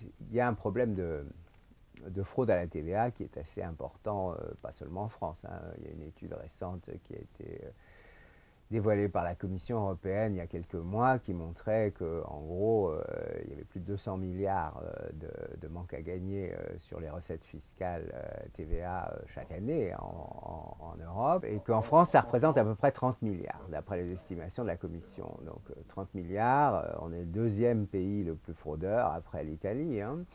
il y a un problème de fraude à la TVA qui est assez important, pas seulement en France, hein. Il y a une étude récente qui a été dévoilée par la Commission européenne il y a quelques mois qui montrait qu'en gros, il y avait plus de 200 milliards de manque à gagner sur les recettes fiscales TVA chaque année en Europe, et qu'en France, ça représente à peu près 30 milliards, d'après les estimations de la Commission. Donc 30 milliards, on est le deuxième pays le plus fraudeur après l'Italie, hein.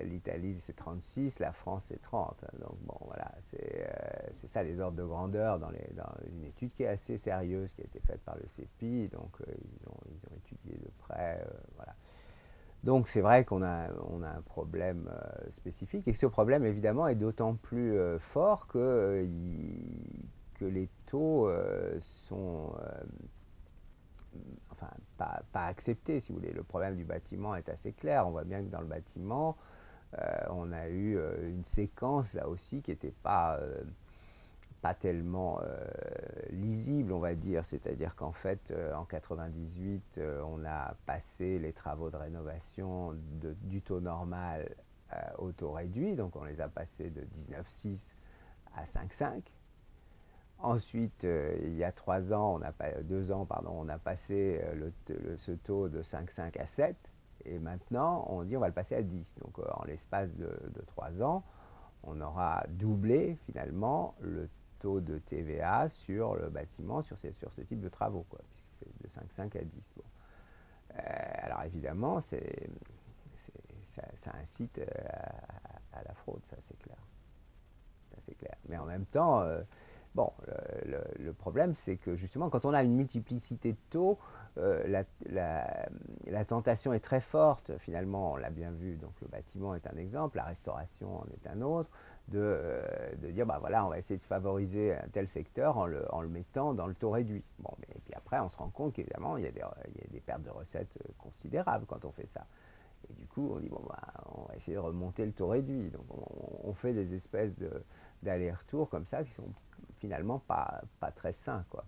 L'Italie c'est 36, la France c'est 30. Donc bon voilà, c'est ça les ordres de grandeur dans une étude qui est assez sérieuse, qui a été faite par le CEPI, donc ils ont étudié de près, voilà. Donc c'est vrai qu'on a un problème spécifique, et que ce problème évidemment est d'autant plus fort que les taux sont enfin, pas acceptés, si vous voulez. Le problème du bâtiment est assez clair. On voit bien que dans le bâtiment, on a eu une séquence là aussi qui n'était pas tellement lisible, on va dire. C'est-à-dire qu'en fait, en 98, on a passé les travaux de rénovation du taux normal au taux réduit. Donc on les a passés de 19,6 à 5,5. Ensuite, il y a 3 ans, 2 ans, pardon, on a passé ce taux de 5,5 à 7. Et maintenant, on dit on va le passer à 10. Donc en l'espace de 3 ans, on aura doublé finalement le taux de TVA sur le bâtiment, sur ce type de travaux, quoi, puisque c'est de 5,5 à 10. Bon. Alors évidemment, ça incite à la fraude, ça c'est clair. Ça, c'est clair. Mais en même temps, bon, le problème, c'est que justement, quand on a une multiplicité de taux, la tentation est très forte. Finalement, on l'a bien vu, donc le bâtiment est un exemple, la restauration en est un autre, de dire, bah voilà, on va essayer de favoriser un tel secteur en le mettant dans le taux réduit. Bon, mais et puis après, on se rend compte qu'évidemment, il y a des pertes de recettes considérables quand on fait ça. Et du coup, on dit, bon, bah, on va essayer de remonter le taux réduit. Donc, on fait des espèces d'allers-retours comme ça qui sont finalement pas très sains, quoi.